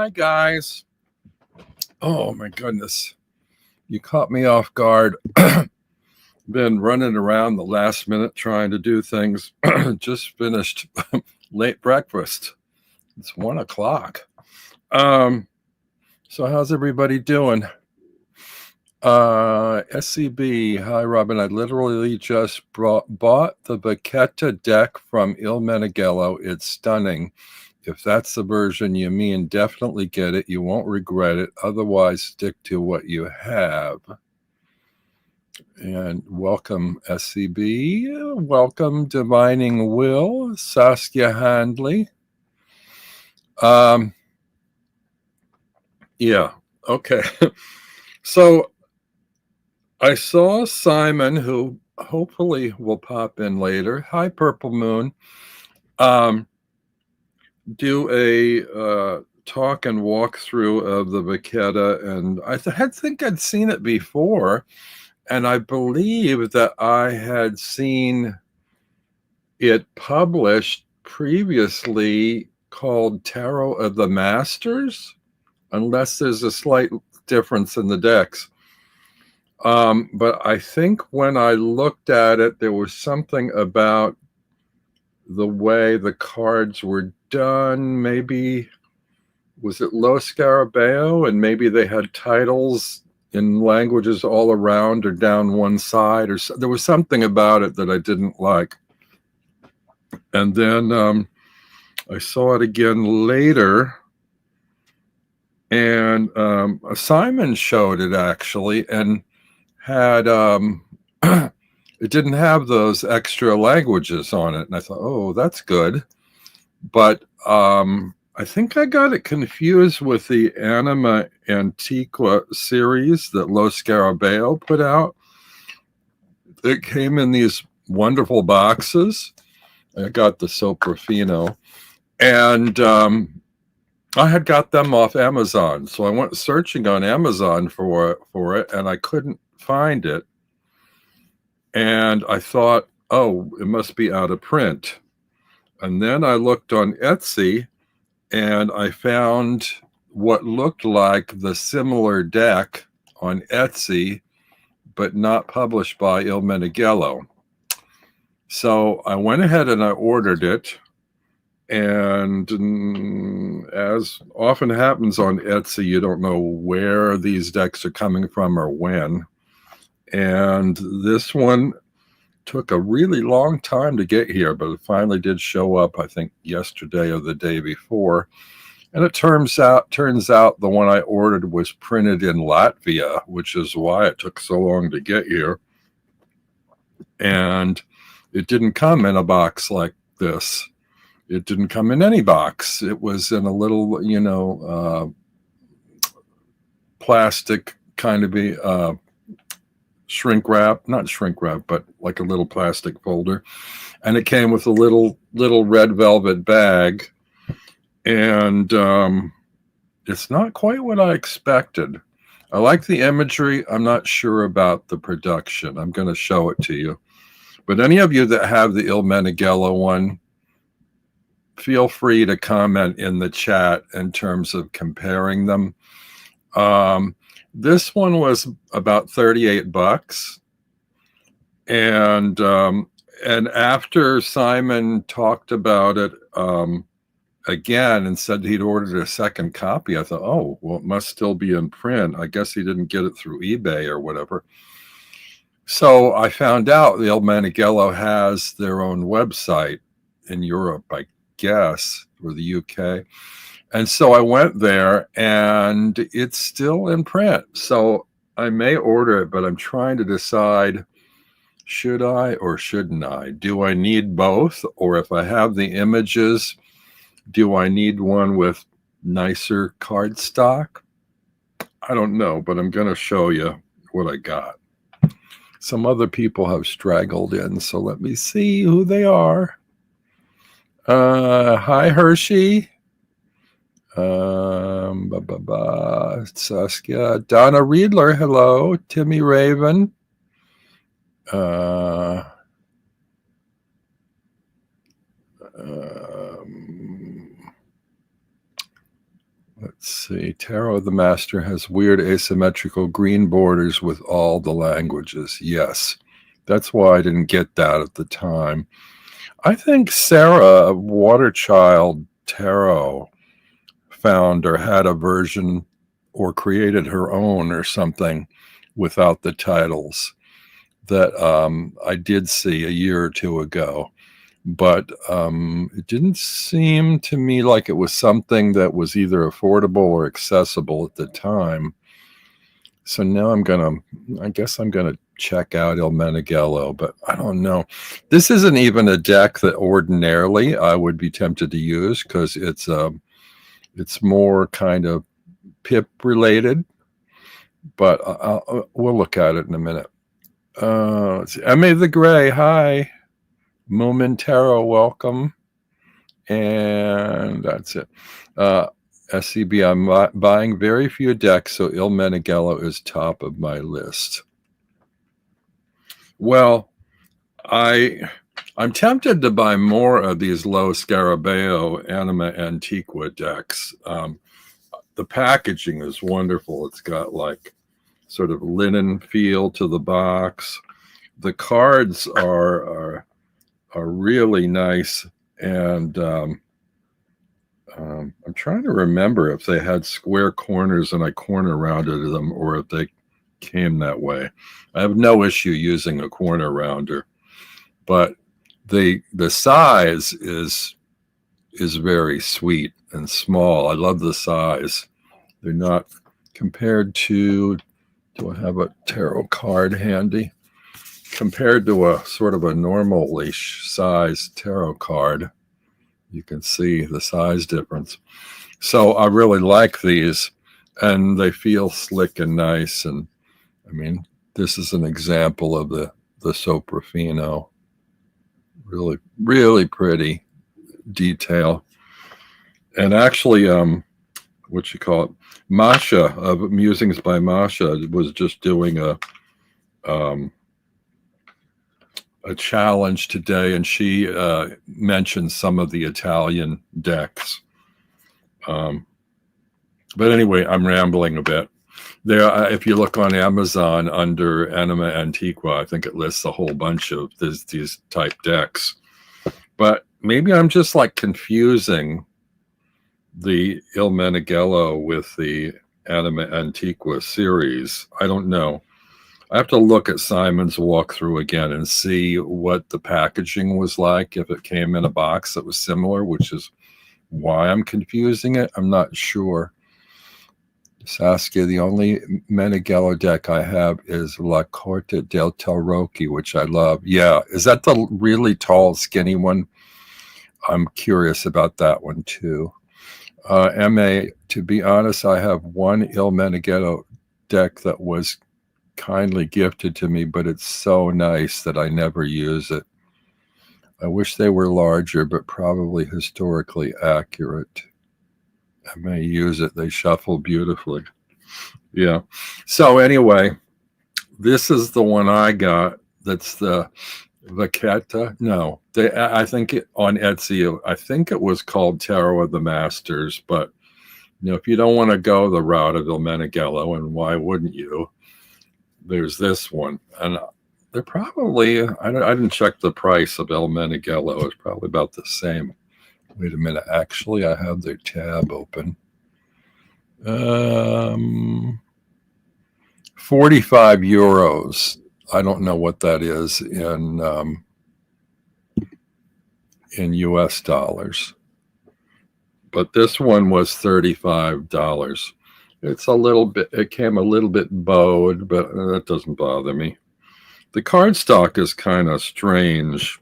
Hi, guys. Oh, my goodness. You caught me off guard. Been running around the last minute trying to do things. Just finished late breakfast. It's 1 o'clock. So how's everybody doing? SCB. Hi, Robin. I literally just bought the Vachetta deck from Il Meneghello. It's stunning. If that's the version you mean, definitely get it. You won't regret it. Otherwise, stick to what you have. And welcome, SCB. Welcome, Divining Will, Saskia Handley. Yeah, okay. So I saw Simon, who hopefully will pop in later. Hi, Purple Moon. Do a talk and walkthrough of the Vachetta, and I think I'd seen it before, and I believe that I had seen it published previously called Tarot of the Masters, unless there's a slight difference in the decks. But I think when I looked at it, there was something about the way the cards were done. Maybe was it Lo Scarabeo, and maybe they had titles in languages all around or down one side, or there was something about it that I didn't like. And then I saw it again later, and Simon showed it actually, and had it didn't have those extra languages on it, and I thought, oh, that's good. But I think I got it confused with the Anima Antiqua series that Lo Scarabeo put out. It came in these wonderful boxes. I got the Soprafino, and I had got them off Amazon. So I went searching on Amazon for it, and I couldn't find it. And I thought, oh, it must be out of print. And then I looked on Etsy, and I found what looked like the similar deck on Etsy, but not published by Il Meneghello. So I went ahead and I ordered it. And as often happens on Etsy, you don't know where these decks are coming from or when. And this one took a really long time to get here, but it finally did show up, I think, yesterday or the day before. And it turns out the one I ordered was printed in Latvia, which is why it took so long to get here. And it didn't come in a box like this. It didn't come in any box. It was in a little, plastic kind of shrink wrap, not shrink wrap, but like a little plastic folder. And it came with a little red velvet bag. And it's not quite what I expected. I like the imagery. I'm not sure about the production. I'm going to show it to you. But any of you that have the Il Meneghello one, feel free to comment in the chat in terms of comparing them. This one was about $38. And after Simon talked about it again and said he'd ordered a second copy, I thought, oh, well, it must still be in print. I guess he didn't get it through eBay or whatever. So I found out the Il Meneghello has their own website in Europe, I guess, or the UK. And so I went there, and it's still in print. So I may order it, but I'm trying to decide, should I or shouldn't I? Do I need both? Or if I have the images, do I need one with nicer cardstock? I don't know, but I'm going to show you what I got. Some other people have straggled in, so let me see who they are. Hi, Hershey. Saskia. Donna Riedler, hello. Timmy Raven. Let's Let's see. Tarot of the Master has weird asymmetrical green borders with all the languages. Yes. That's why I didn't get that at the time. I think Sarah Waterchild Tarot found or had a version or created her own or something without the titles that I did see a year or two ago. But it didn't seem to me like it was something that was either affordable or accessible at the time. So now I guess I'm gonna check out Il Meneghello, but I don't know. This isn't even a deck that ordinarily I would be tempted to use because it's more kind of pip related. But we'll look at it in a minute. Let's see. M.A. the Gray, hi. Moomin Tarot, welcome. And that's it. SCB, I'm buying very few decks, so Il Meneghello is top of my list. Well, I'm tempted to buy more of these Lo Scarabeo Anima Antiqua decks. The packaging is wonderful. It's got like sort of linen feel to the box. The cards are really nice, and I'm trying to remember if they had square corners and I corner rounded them, or if they came that way. I have no issue using a corner rounder, but the size is very sweet and small. I love the size. They're not compared to. Do I have a tarot card handy? Compared to a sort of a normal-ish size tarot card, you can see the size difference. So I really like these, and they feel slick and nice. And I mean, this is an example of the Soprafino. Really, really pretty detail. And actually, what you call it, Masha of Musings by Masha was just doing a challenge today, and she mentioned some of the Italian decks. But anyway, I'm rambling a bit. There, if you look on Amazon under Anima Antiqua, I think it lists a whole bunch of these type decks. But maybe I'm just like confusing the Il Meneghello with the Anima Antiqua series. I don't know. I have to look at Simon's walkthrough again and see what the packaging was like, if it came in a box that was similar, which is why I'm confusing it. I'm not sure. Saskia, the only Meneghello deck I have is La Corte del Tarocchi, which I love. Yeah, is that the really tall, skinny one? I'm curious about that one too. M.A., to be honest, I have one Il Meneghello deck that was kindly gifted to me, but it's so nice that I never use it. I wish they were larger, but probably historically accurate. I may use it. They shuffle beautifully. Yeah. So anyway, this is the one I got. That's the Vachetta. No, I think on Etsy, I think it was called Tarot of the Masters. But if you don't want to go the route of Il Meneghello, and why wouldn't you? There's this one, and they're probably. I didn't check the price of Il Meneghello. It's probably about the same. Wait a minute. Actually, I have their tab open. 45 euros. I don't know what that is in US dollars. But this one was $35. It's a little bit, it came a little bit bowed, but that doesn't bother me. The cardstock is kind of strange.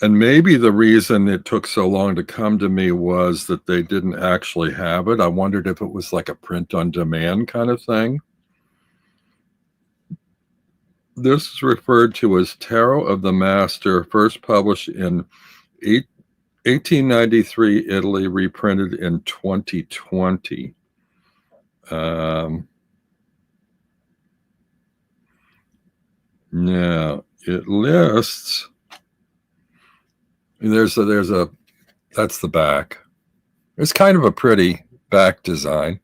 And maybe the reason it took so long to come to me was that they didn't actually have it. I wondered if it was like a print on demand kind of thing. This is referred to as Tarot of the Master, first published in 1893, Italy, reprinted in 2020. Now, it lists... There's a That's the back. It's kind of a pretty back design.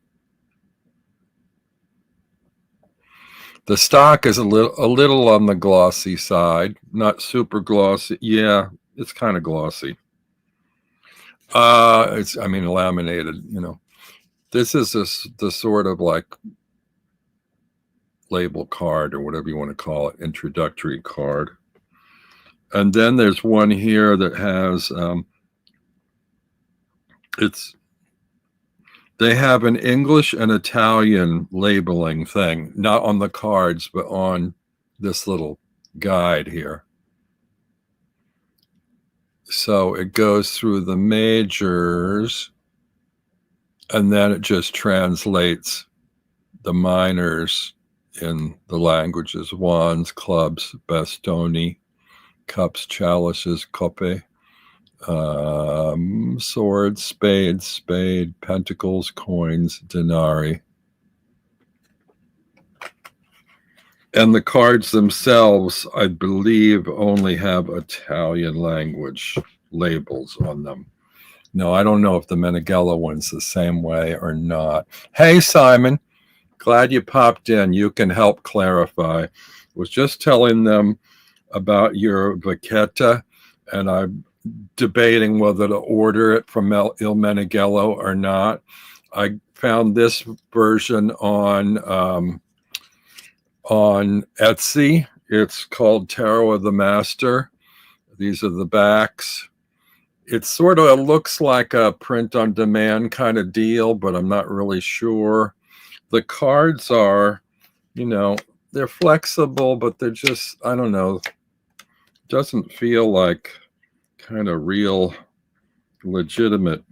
The stock is a little on the glossy side, not super glossy. Yeah, it's kind of glossy. It's, I mean, laminated, you know. This is the sort of like label card or whatever you want to call it, introductory card. And then there's one here that has, they have an English and Italian labeling thing, not on the cards, but on this little guide here. So it goes through the majors and then it just translates the minors in the languages: wands, clubs, bastoni, cups, chalices, coppe, swords, spade, pentacles, coins, denarii. And the cards themselves, I believe, only have Italian language labels on them. No, I don't know if the Meneghello one's the same way or not. Hey, Simon, glad you popped in. You can help clarify. Was just telling them about your Vachetta, and I'm debating whether to order it from Il Meneghello or not. I found this version on Etsy. It's called Tarot of the Master. These are the backs. It sort of looks like a print on demand kind of deal, but I'm not really sure. The cards are, you know, they're flexible, but they're just, I don't know, doesn't feel like kind of real legitimate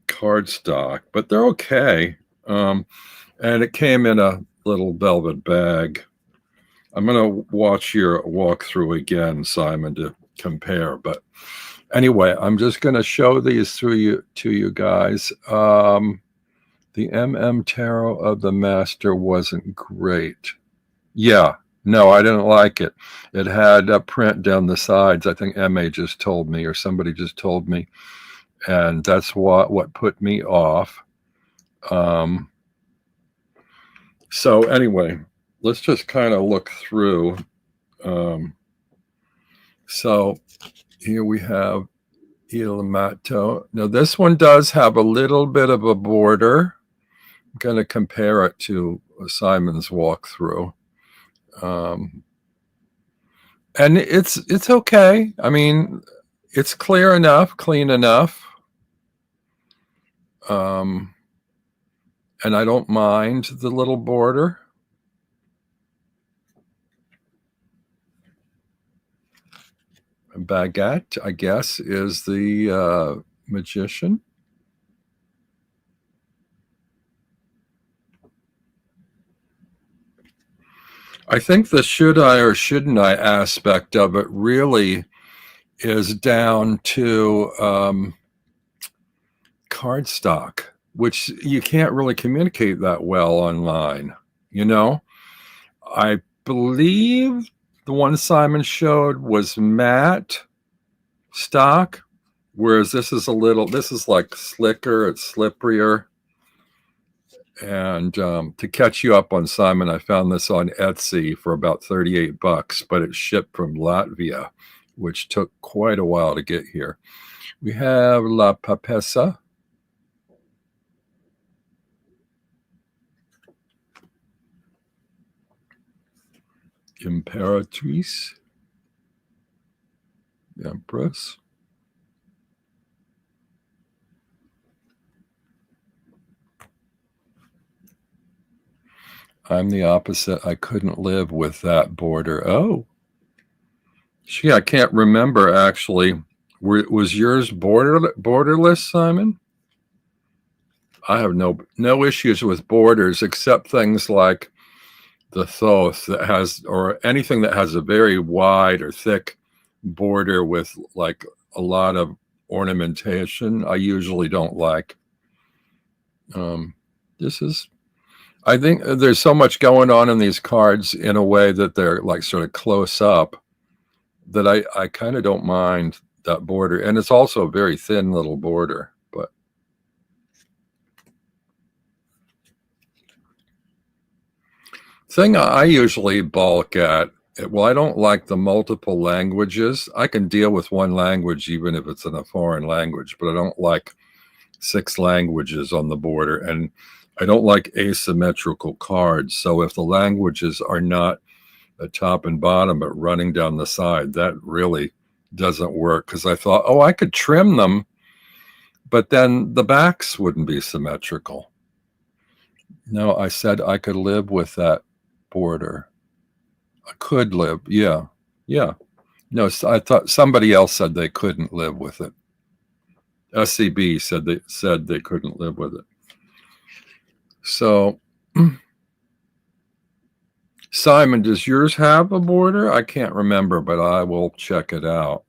cardstock, but they're okay. And it came in a little velvet bag. I'm going to watch your walkthrough again, Simon, to compare. But anyway, I'm just going to show these to you guys. The MM Tarot of the Master wasn't great. Yeah, no, I didn't like it. It had a print down the sides. I think MA just told me, or somebody just told me, and that's what put me off. So anyway, let's just kind of look through. So here we have Il Mato. Now this one does have a little bit of a border. I'm going to compare it to Simon's walkthrough. And it's okay. I mean, it's clear enough, clean enough. And I don't mind the little border. Baguette, I guess, is the magician. I think the should I or shouldn't I aspect of it really is down to cardstock, which you can't really communicate that well online. You know, I believe the one Simon showed was matte stock, whereas this is like slicker, it's slipperier. And to catch you up on Simon, I found this on Etsy for about $38, but it shipped from Latvia, which took quite a while to get here. We have La Papessa. Imperatrice. Empress. I'm the opposite. I couldn't live with that border. Oh. Gee, I can't remember actually. Was yours borderless, Simon? I have no issues with borders except things like the thoth that has, or anything that has a very wide or thick border with like a lot of ornamentation. I usually don't like. I think there's so much going on in these cards in a way that they're like sort of close up that I kind of don't mind that border, and it's also a very thin little border. But thing I usually balk at, well, I don't like the multiple languages. I can deal with one language even if it's in a foreign language, but I don't like 6 languages on the border, and I don't like asymmetrical cards. So if the languages are not at top and bottom but running down the side, that really doesn't work, because I thought, oh, I could trim them, but then the backs wouldn't be symmetrical. No, I said I could live with that border. I could live. Yeah. Yeah. No, I thought somebody else said they couldn't live with it. SCB said they couldn't live with it. So, Simon, does yours have a border? I can't remember, but I will check it out.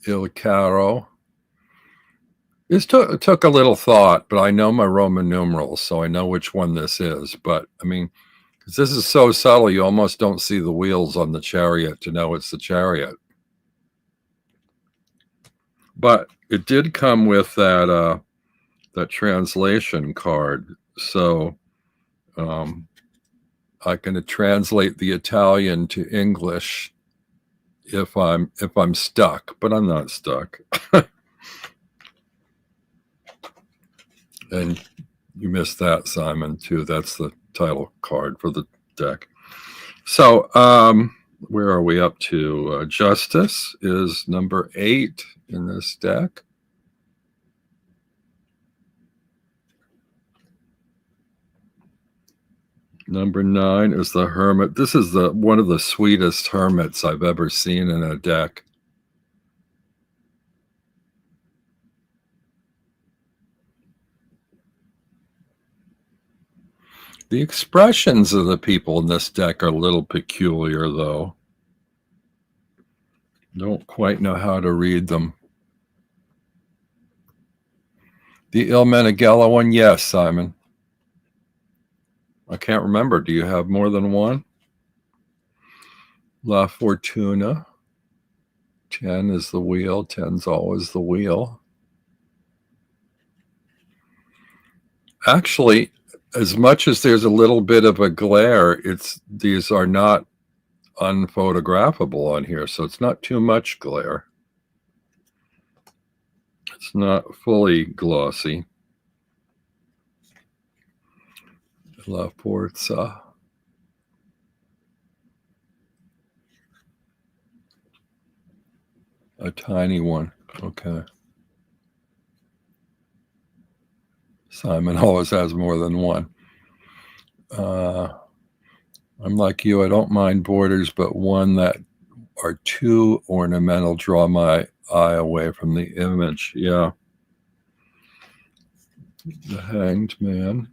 Il Caro. It took a little thought, but I know my Roman numerals, so I know which one this is. But I mean, because this is so subtle, you almost don't see the wheels on the chariot to know it's the chariot. But it did come with that translation card, so I can translate the Italian to English if I'm stuck, but I'm not stuck. And you missed that, Simon, too. That's the title card for the deck. So where are we up to? Justice is number 8 in this deck. Number 9 is the Hermit. This is one of the sweetest hermits I've ever seen in a deck. The expressions of the people in this deck are a little peculiar, though. Don't quite know how to read them. The Il Meneghello one, yes, Simon. I can't remember. Do you have more than one? La Fortuna. 10 is the wheel. 10's always the wheel. Actually, as much as there's a little bit of a glare, these are not unphotographable on here, so it's not too much glare. It's not fully glossy. La Forza. A tiny one. Okay. Simon always has more than one. I'm like you. I don't mind borders, but one that are too ornamental draw my eye away from the image. Yeah. The Hanged Man.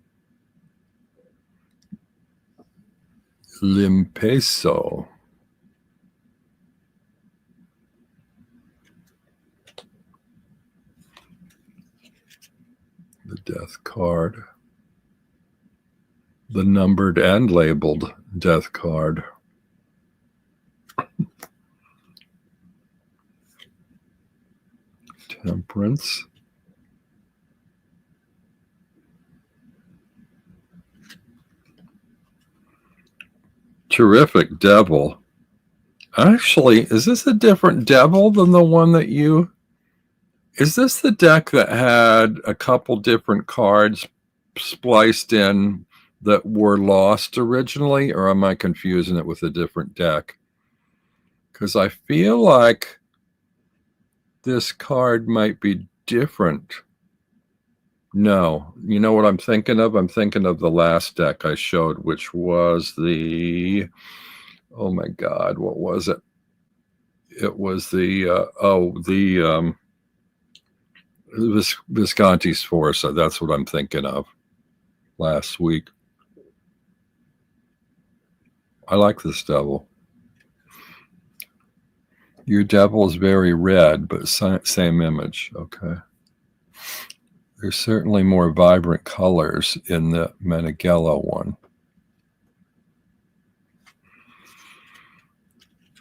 Limpeso. The Death card. The numbered and labeled Death card. Temperance. Terrific Devil. Actually, is this a different devil than the one that you... Is this the deck that had a couple different cards spliced in that were lost originally, or am I confusing it with a different deck? Because I feel like this card might be different. No, you know what I'm thinking of? I'm thinking of the last deck I showed, which was the... Oh my God, what was it? It was the Visconti Sforza. That's what I'm thinking of last week. I like this devil. Your devil is very red, but same image. Okay. There's certainly more vibrant colors in the Meneghello one.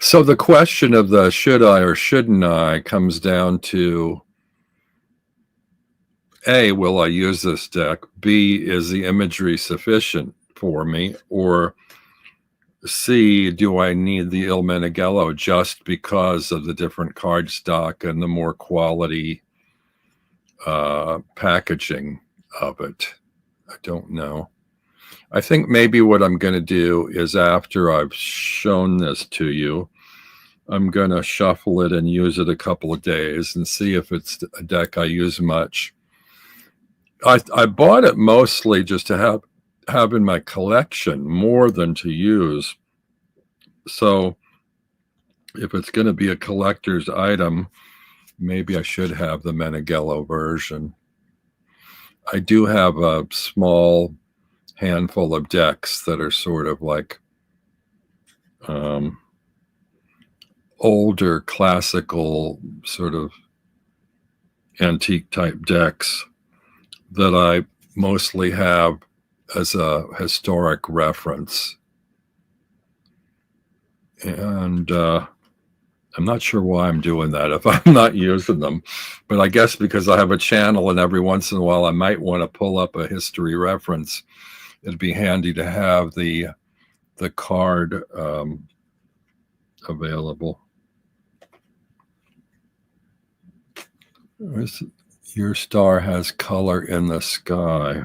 So the question of the should I or shouldn't I comes down to A, will I use this deck? B, is the imagery sufficient for me? Or C, do I need the Il Meneghello just because of the different card stock and the more quality packaging of it? I don't know. I think maybe what I'm going to do is after I've shown this to you, I'm going to shuffle it and use it a couple of days and see if it's a deck I use much. I bought it mostly just to have in my collection more than to use. So if it's going to be a collector's item, maybe I should have the Meneghello version. I do have a small handful of decks that are sort of like older classical sort of antique type decks that I mostly have as a historic reference. And I'm not sure why I'm doing that if I'm not using them, but I guess because I have a channel and every once in a while I might want to pull up a history reference. It'd be handy to have the card available. Your star has color in the sky.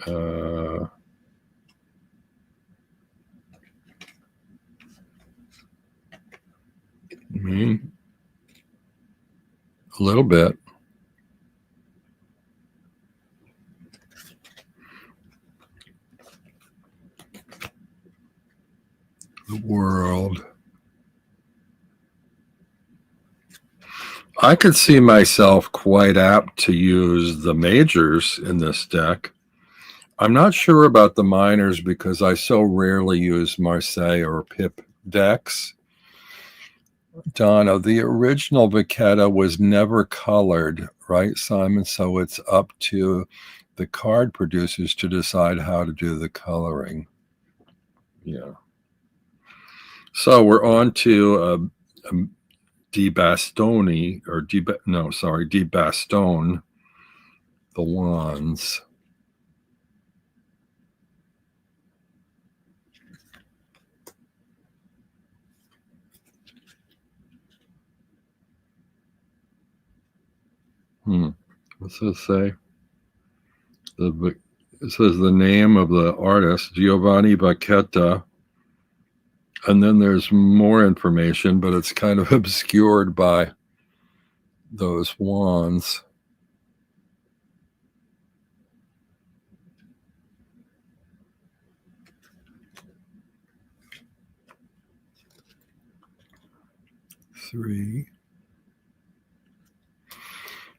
A little bit. The world. I could see myself quite apt to use the majors in this deck. I'm not sure about the minors because I so rarely use Marseille or Pip decks. Donna, the original Vachetta was never colored, right, Simon? So it's up to the card producers to decide how to do the coloring. Yeah. So we're on to Di Bastoni, or Di Bastone, the wands. What's this say? It says the name of the artist, Giovanni Vachetta. And then there's more information, but it's kind of obscured by those wands. Three.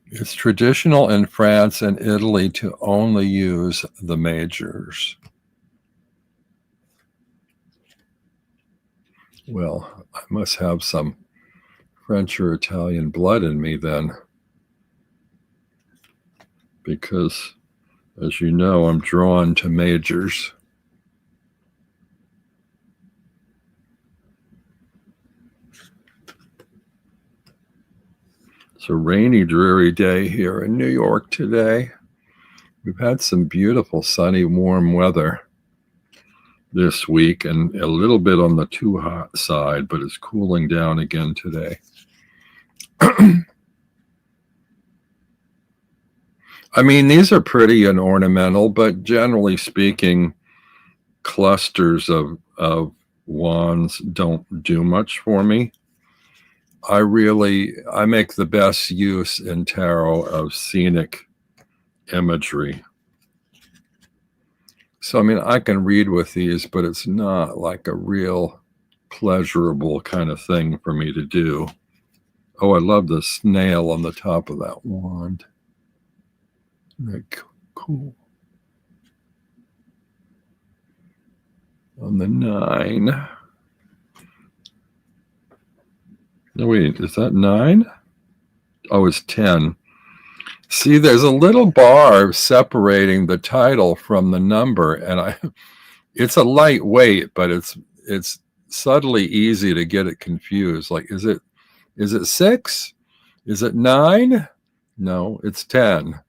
It's traditional in France and Italy to only use the majors. Well, I must have some French or Italian blood in me then, because, as you know, I'm drawn to majors. It's a rainy, dreary day here in New York today. We've had some beautiful, sunny, warm weather this week and a little bit on the too hot side, but it's cooling down again today. I mean, these are pretty and ornamental, but generally speaking, clusters of wands don't do much for me. I make the best use in tarot of scenic imagery. So, I mean, I can read with these, but it's not like a real pleasurable kind of thing for me to do. Oh, I love the snail on the top of that wand. Isn't that cool? On the 9. No, wait, is that 9? Oh, it's 10. See, there's a little bar separating the title from the number, and it's a lightweight, but it's subtly easy to get it confused. Like, is it 6? Is it 9? No, it's 10.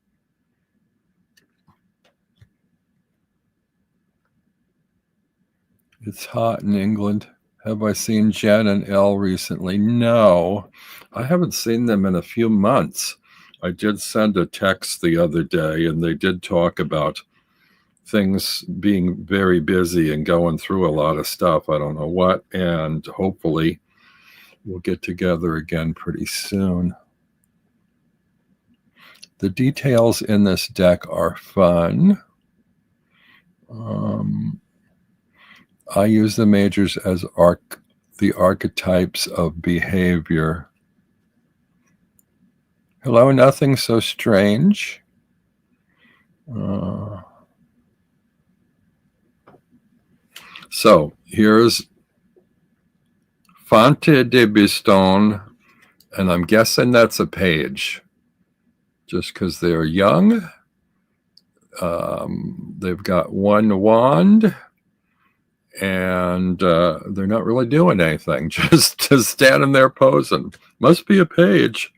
It's hot in England. Have I seen Jen and Elle recently? No, I haven't seen them in a few months. I did send a text the other day, and they did talk about things being very busy and going through a lot of stuff. I don't know what, and hopefully we'll get together again pretty soon. The details in this deck are fun. I use the majors as the archetypes of behavior. Hello, nothing so strange. So here's Fonte de Biston, and I'm guessing that's a page, just because they're young. They've got one wand, and they're not really doing anything, just standing there posing. Must be a page.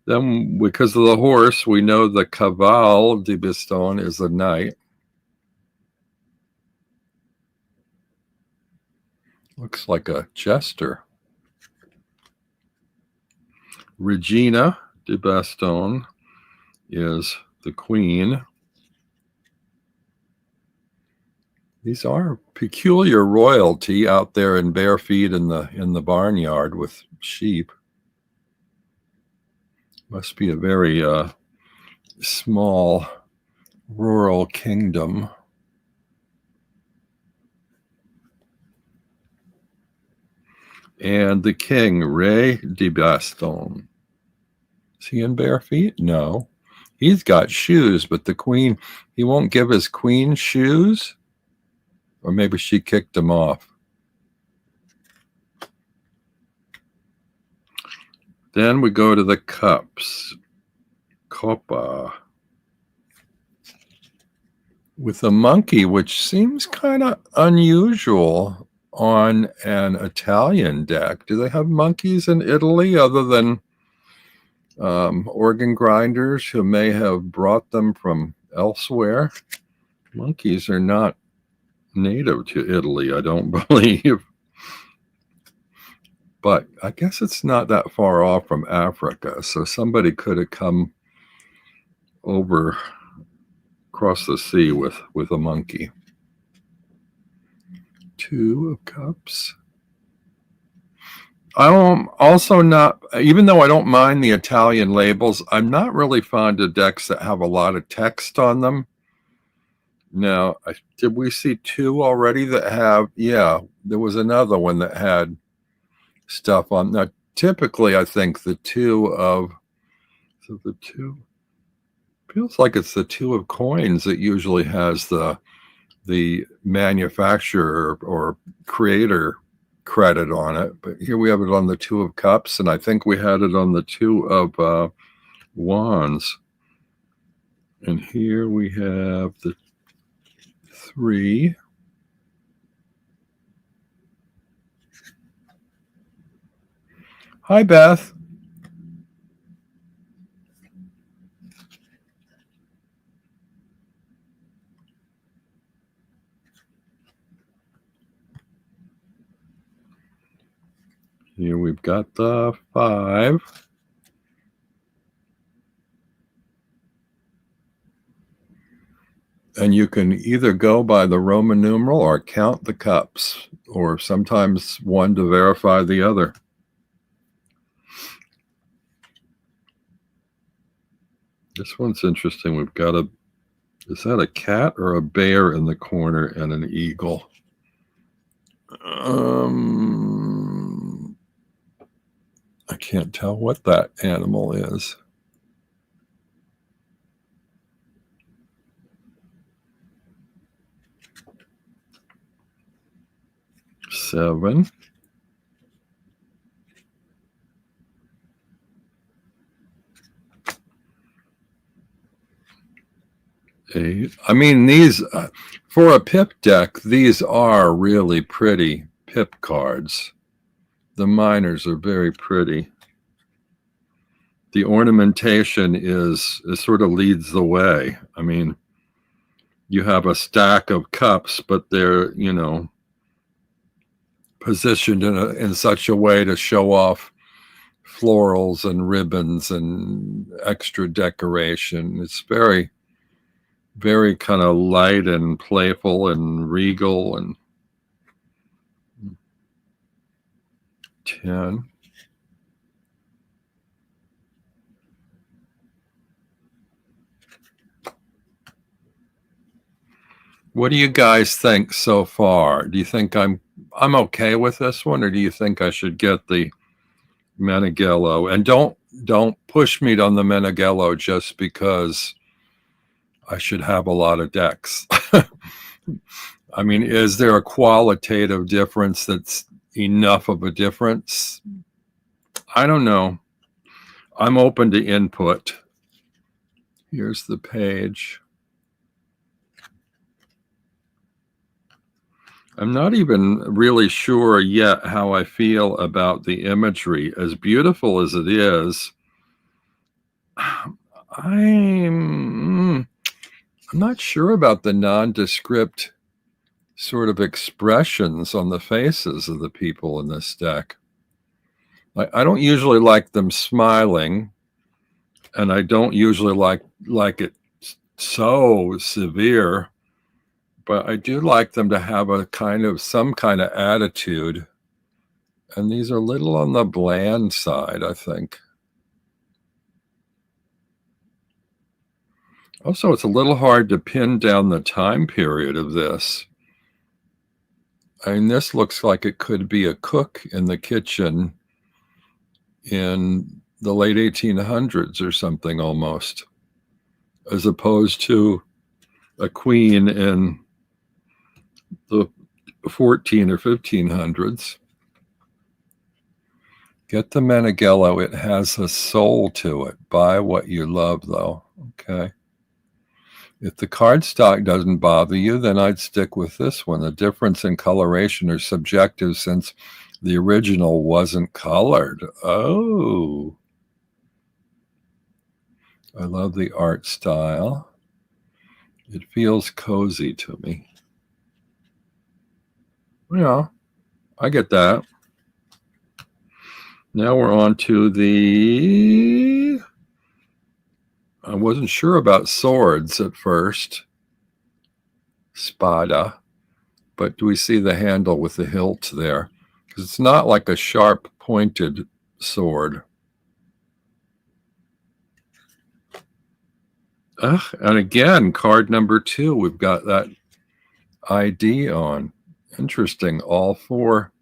Then, because of the horse, we know the Cavale de Biston is a knight. Looks like a jester. Regina de Baston is the queen. These are peculiar royalty out there in bare feet in the barnyard with sheep. Must be a very small rural kingdom. And the king, Rey de Baston. Is he in bare feet? No. He's got shoes, but the queen, he won't give his queen shoes? Or maybe she kicked him off. Then we go to the cups. Coppa. With a monkey, which seems kind of unusual on an Italian deck. Do they have monkeys in Italy other than organ grinders who may have brought them from elsewhere? Monkeys are not native to Italy, I don't believe. But I guess it's not that far off from Africa, so somebody could have come over across the sea with a monkey. 2 of Cups. I'm also not, even though I don't mind the Italian labels, I'm not really fond of decks that have a lot of text on them. Now, did we see 2 already that have, yeah, there was another one that had stuff on. Now, typically, I think the 2 of, so the 2, feels like it's the 2 of coins that usually has the manufacturer or creator credit on it, but here we have it on the 2 of Cups, and I think we had it on the 2 of Wands. And here we have the 3. Hi, Beth. Here we've got the 5. And you can either go by the Roman numeral or count the cups, or sometimes one to verify the other. This one's interesting. We've got is that a cat or a bear in the corner and an eagle? I can't tell what that animal is. Seven. 8. I mean, these, for a pip deck, these are really pretty. pip cards. The minors are very pretty. The ornamentation is sort of leads the way. I mean, you have a stack of cups, but they're, positioned in such a way to show off florals and ribbons and extra decoration. It's very, very kind of light and playful and regal. And 10. What do you guys think so far? Do you think I'm okay with this one, or do you think I should get the Meneghello? And don't push me on the Meneghello just because I should have a lot of decks. I mean, is there a qualitative difference that's enough of a difference? I don't know. I'm open to input. Here's the page. I'm not even really sure yet how I feel about the imagery. As beautiful as it is, I'm not sure about the nondescript sort of expressions on the faces of the people in this deck. I don't usually like them smiling, and I don't usually like it so severe, but I do like them to have some kind of attitude. And these are a little on the bland side, I think. Also, it's a little hard to pin down the time period of this. I mean, this looks like it could be a cook in the kitchen in the late 1800s or something almost, as opposed to a queen in the 14 or 1500s. Get the Meneghello. It has a soul to it. Buy what you love, though. Okay. If the cardstock doesn't bother you, then I'd stick with this one. The difference in coloration are subjective since the original wasn't colored. Oh. I love the art style. It feels cozy to me. Yeah, I get that. Now we're on to the... I wasn't sure about swords at first. Spada. But do we see the handle with the hilt there? Because it's not like a sharp pointed sword. And again, card number 2, we've got that ID on. Interesting. All 4.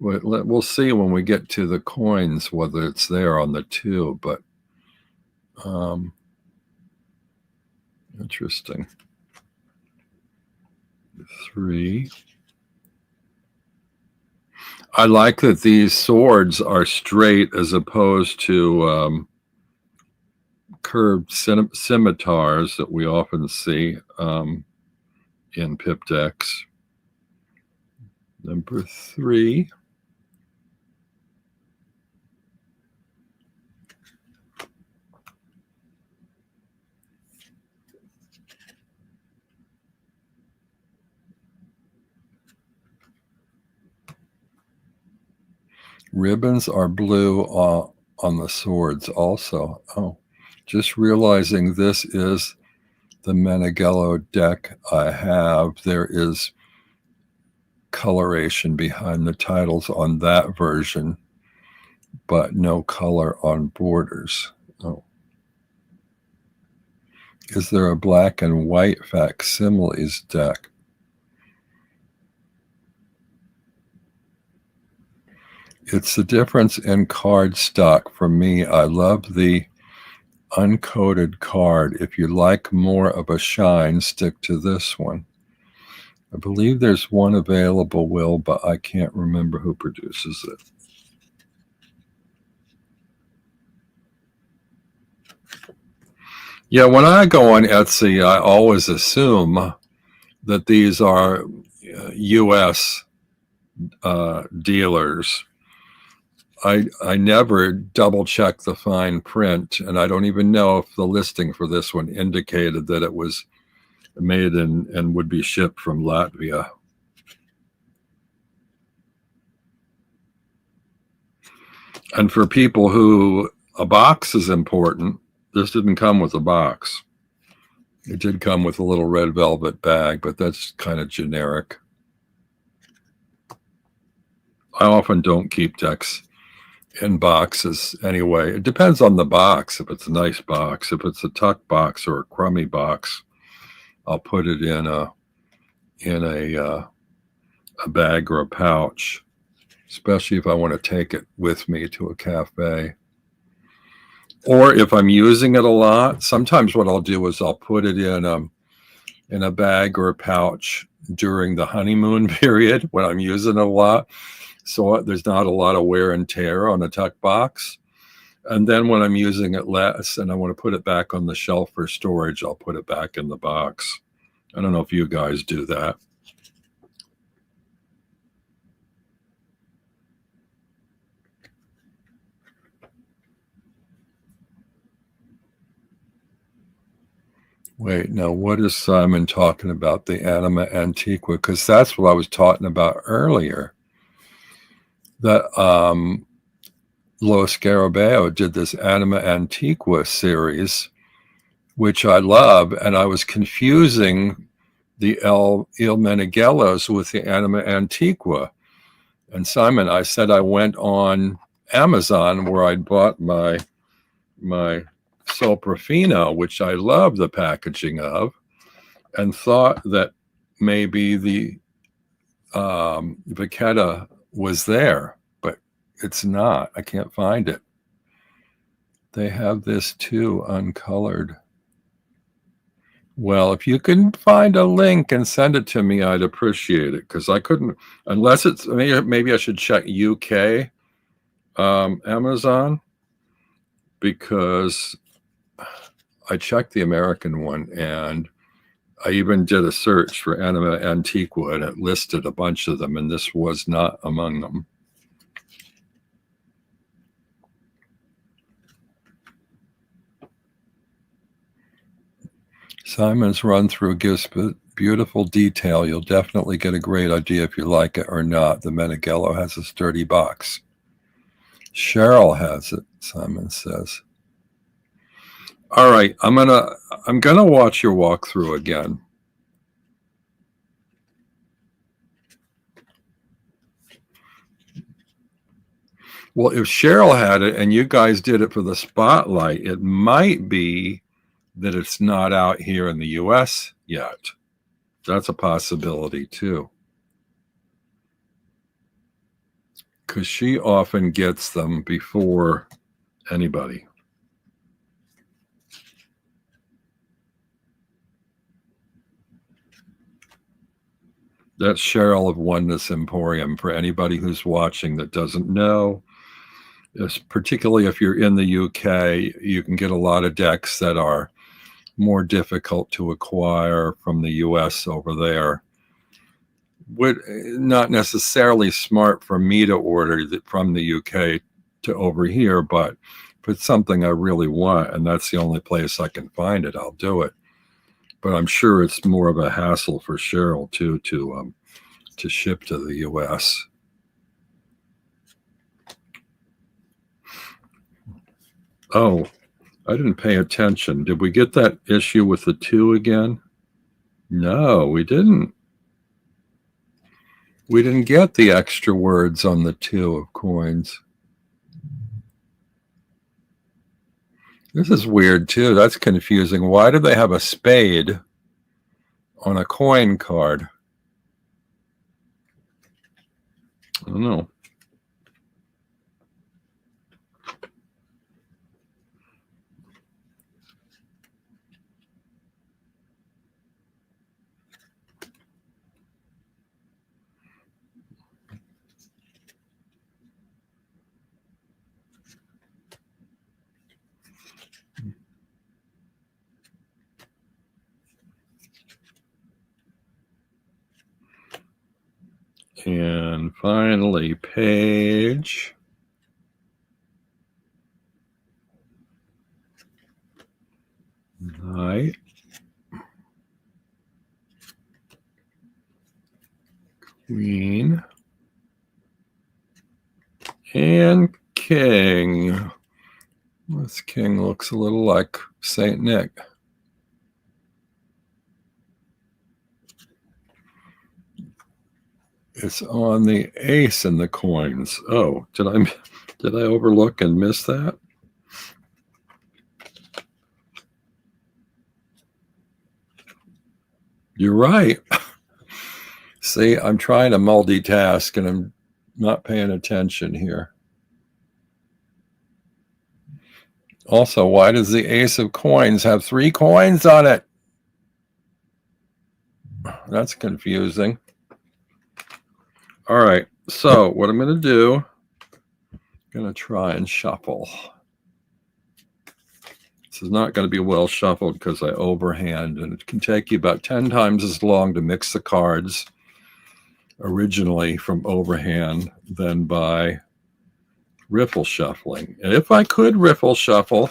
We'll see when we get to the coins whether it's there on the 2, but interesting. 3. I like that these swords are straight as opposed to curved scimitars that we often see in pip decks. Number 3. Ribbons are blue on the swords also. Oh, just realizing this is the Meneghello deck I have. There is coloration behind the titles on that version, but no color on borders. Oh. Is there a black and white facsimiles deck? It's the difference in card stock for me. I love the uncoated card. If you like more of a shine, stick to this one. I believe there's one available, Will, but I can't remember who produces it. Yeah, when I go on Etsy, I always assume that these are US dealers. I never double check the fine print, and I don't even know if the listing for this one indicated that it was made in and would be shipped from Latvia. And for people who a box is important, this didn't come with a box. It did come with a little red velvet bag, but that's kind of generic. I often don't keep decks in boxes anyway. It depends on the box. If it's a nice box, if it's a tuck box or a crummy box, I'll put it in a bag or a pouch, especially if I want to take it with me to a cafe. Or if I'm using it a lot, sometimes what I'll do is I'll put it in a bag or a pouch during the honeymoon period when I'm using it a lot. So there's not a lot of wear and tear on a tuck box. And then when I'm using it less and I want to put it back on the shelf for storage, I'll put it back in the box. I don't know if you guys do that. Wait, now what is Simon talking about? The Anima Antiqua? Because that's what I was talking about earlier. That Lo Scarabeo did this Anima Antiqua series, which I love, and I was confusing the Il Meneghellos with the Anima Antiqua. And Simon, I said I went on Amazon where I'd bought my Soprafino, which I love the packaging of, and thought that maybe the Vachetta was there, but it's not. I can't find it. They have this too, uncolored. Well, if you can find a link and send it to me, I'd appreciate it, because I couldn't, unless it's, maybe I should check UK Amazon, because I checked the American one, and I even did a search for Anima Antiqua, and it listed a bunch of them, and this was not among them. Simon's run through gives beautiful detail. You'll definitely get a great idea if you like it or not. The Meneghello has a sturdy box. Cheryl has it, Simon says. All right, I'm gonna watch your walkthrough again. Well, if Cheryl had it and you guys did it for the spotlight, it might be that it's not out here in the US yet. That's a possibility too. Because she often gets them before anybody. That's Cheryl of Oneness Emporium. For anybody who's watching that doesn't know, particularly if you're in the UK, you can get a lot of decks that are more difficult to acquire from the US over there. Not necessarily smart for me to order from the UK to over here, but if it's something I really want and that's the only place I can find it, I'll do it. But I'm sure it's more of a hassle for Cheryl too to ship to the US. Oh, I didn't pay attention. Did we get that issue with the 2 again? No, we didn't. We didn't get the extra words on the 2 of coins. This is weird too. That's confusing. Why do they have a spade on a coin card? I don't know. And finally, page. Knight. Queen. And king. This king looks a little like Saint Nick. It's on the ace in the coins. Oh, did I overlook and miss that? You're right. See, I'm trying to multitask and I'm not paying attention here. Also, why does the ace of coins have 3 coins on it? That's confusing. All right, so what I'm going to do, I'm going to try and shuffle. This is not going to be well shuffled because I overhand, and it can take you about 10 times as long to mix the cards originally from overhand than by riffle shuffling. And if I could riffle shuffle,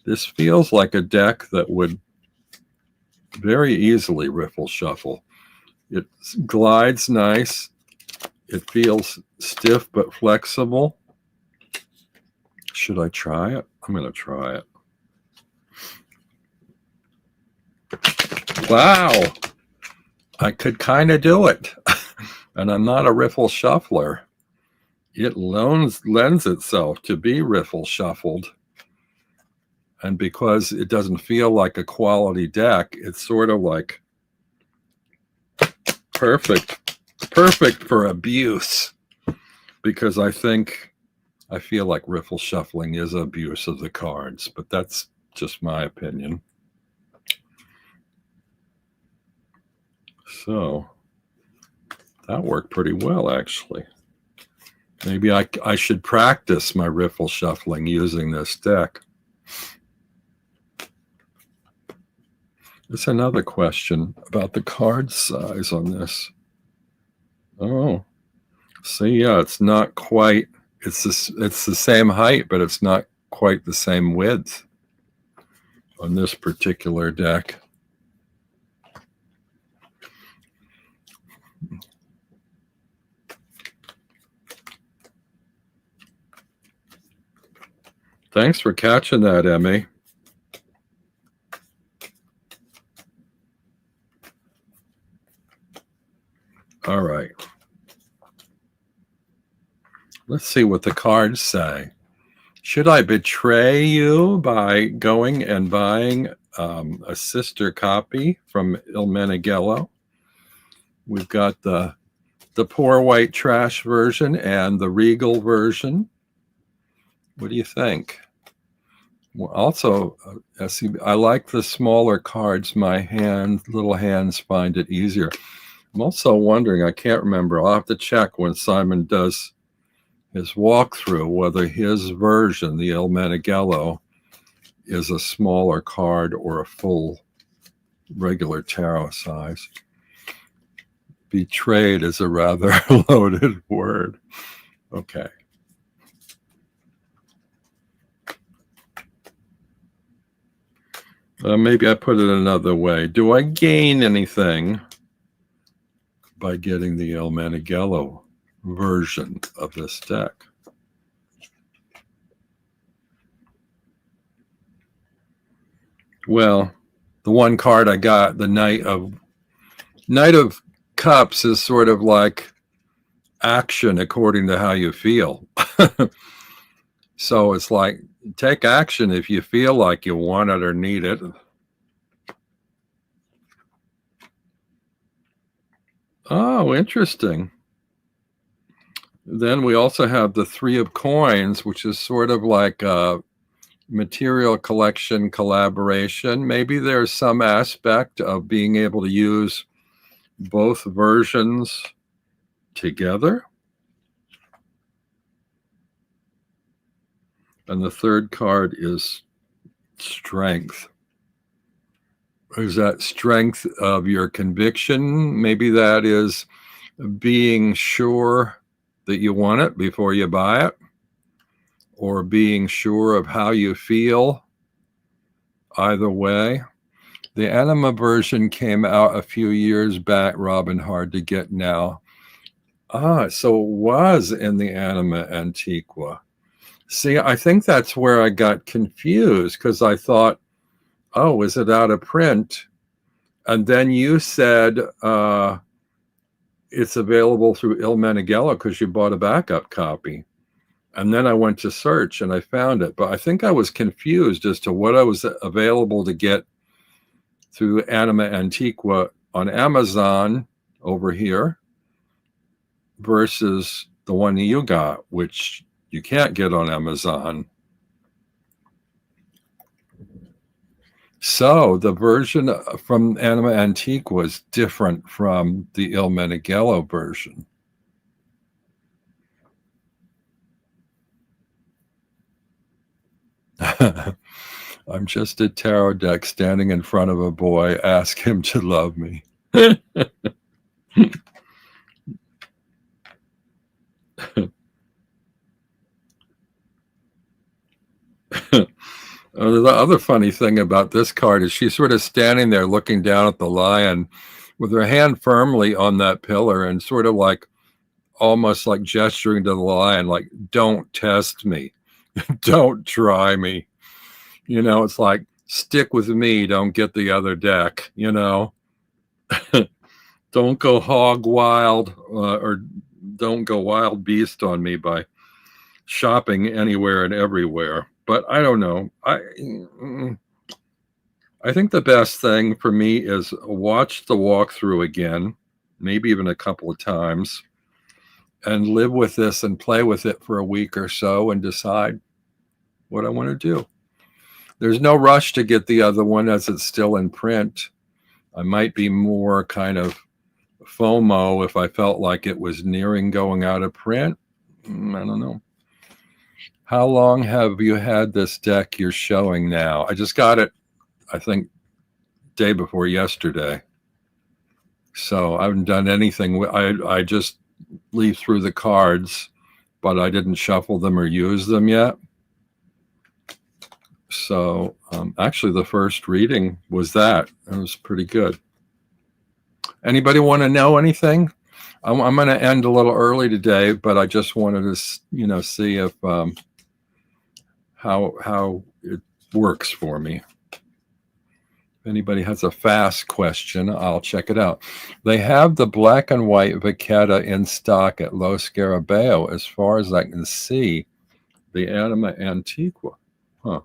this feels like a deck that would very easily riffle shuffle. It glides nice. It feels stiff but flexible. Should I try it? I'm going to try it. Wow. I could kind of do it. And I'm not a riffle shuffler. It lends itself to be riffle shuffled. And because it doesn't feel like a quality deck, it's sort of like perfect for abuse. Because I feel like riffle shuffling is abuse of the cards, but that's just my opinion. So that worked pretty well, actually. Maybe I should practice my riffle shuffling using this deck. There's another question about the card size on this. Oh, see, yeah, it's not quite. It's the same height, but it's not quite the same width on this particular deck. Thanks for catching that, Emmy. All right. Let's see what the cards say. Should I betray you by going and buying a sister copy from Il Meneghello? We've got the poor white trash version and the regal version. What do you think? Well, also, I like the smaller cards. My little hands find it easier. I'm also wondering, I can't remember. I'll have to check when Simon does his walkthrough whether his version, the Il Meneghello, is a smaller card or a full regular tarot size. Betrayed is a rather loaded word. Okay. Maybe I put it another way. Do I gain anything by getting the Il Meneghello version of this deck? Well, the one card I got, the Knight of Cups, is sort of like action according to how you feel. So it's like, take action if you feel like you want it or need it. Oh, interesting. Then we also have the 3 of Coins, which is sort of like a material collection collaboration. Maybe there's some aspect of being able to use both versions together. And the third card is strength. Is that strength of your conviction? Maybe that is being sure that you want it before you buy it, or being sure of how you feel. Either way, the anima version came out a few years back, Robin, hard to get now. So it was in the Anima Antiqua. See, I think that's where I got confused, because I thought, oh, is it out of print? And then you said it's available through Il Meneghello because you bought a backup copy. And then I went to search and I found it. But I think I was confused as to what I was available to get through Anima Antiqua on Amazon over here versus the one you got, which you can't get on Amazon. So the version from Anima Antiqua is different from the Il Meneghello version. I'm just a tarot deck standing in front of a boy. Ask him to love me. The other funny thing about this card is she's sort of standing there looking down at the lion with her hand firmly on that pillar and sort of like almost like gesturing to the lion, like, don't test me. Don't try me. You know, it's like, stick with me. Don't get the other deck, you know. Don't go hog wild or don't go wild beast on me by shopping anywhere and everywhere. But I don't know. I think the best thing for me is watch the walkthrough again, maybe even a couple of times, and live with this and play with it for a week or so and decide what I want to do. There's no rush to get the other one as it's still in print. I might be more kind of FOMO if I felt like it was nearing going out of print. I don't know. How long have you had this deck you're showing now? I just got it, I think, day before yesterday. So I haven't done anything. I just leaf through the cards, but I didn't shuffle them or use them yet. So actually the first reading was that. It was pretty good. Anybody want to know anything? I'm going to end a little early today, but I just wanted to, you know, see if how it works for me. If anybody has a fast question, I'll check it out. They have the black and white Vachetta in stock at Lo Scarabeo, as far as I can see. The Anima Antiqua. Huh.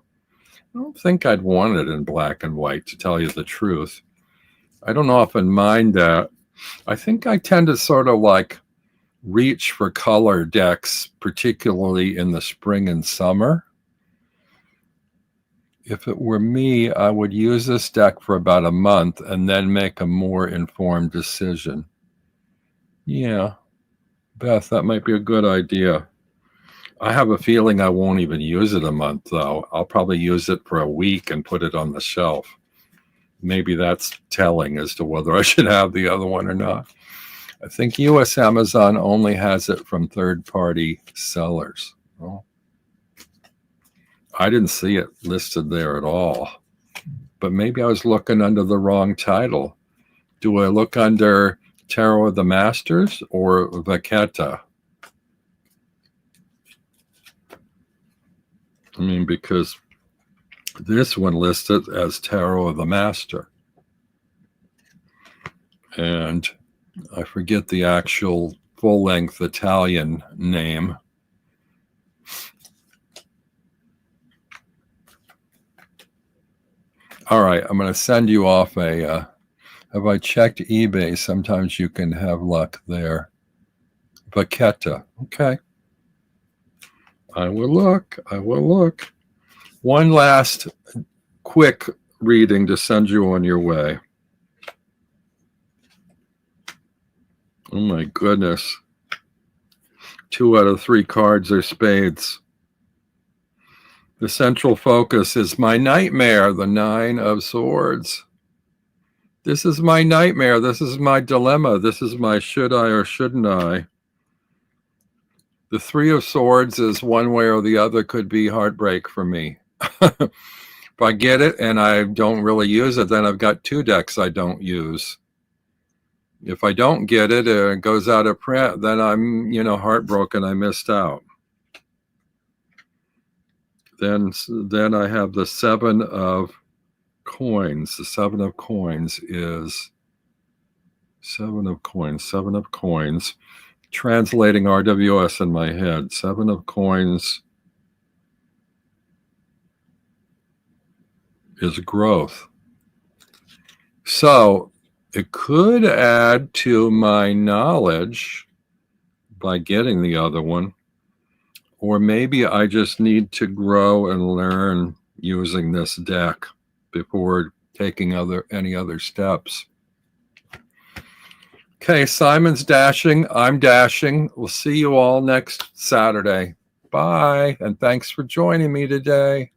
I don't think I'd want it in black and white, to tell you the truth. I don't often mind that. I think I tend to sort of like reach for color decks, particularly in the spring and summer. If it were me, I would use this deck for about a month and then make a more informed decision. Yeah, Beth, that might be a good idea. I have a feeling I won't even use it a month, though. I'll probably use it for a week and put it on the shelf. Maybe that's telling as to whether I should have the other one or not. I think U.S. Amazon only has it from third-party sellers. Well, I didn't see it listed there at all. But maybe I was looking under the wrong title. Do I look under Tarot of the Masters or Vachetta? I mean, because this one listed as Tarot of the Master. And I forget the actual full-length Italian name. All right, I'm going to send you off a, have I checked eBay? Sometimes you can have luck there. Vachetta, okay. I will look. One last quick reading to send you on your way. Oh my goodness. 2 out of 3 cards are spades. The central focus is my nightmare, the 9 of Swords. This is my nightmare. This is my dilemma. This is my should I or shouldn't I? The Three of Swords is one way or the other, could be heartbreak for me. If I get it and I don't really use it, then I've got two decks I don't use. If I don't get it, it goes out of print, then I'm, heartbroken. I missed out. Then I have the Seven of Coins. The Seven of Coins is Seven of Coins. Translating RWS in my head. Seven of Coins is growth. So it could add to my knowledge by getting the other one. Or maybe I just need to grow and learn using this deck before taking any other steps. Okay, Simon's dashing. I'm dashing. We'll see you all next Saturday. Bye, and thanks for joining me today.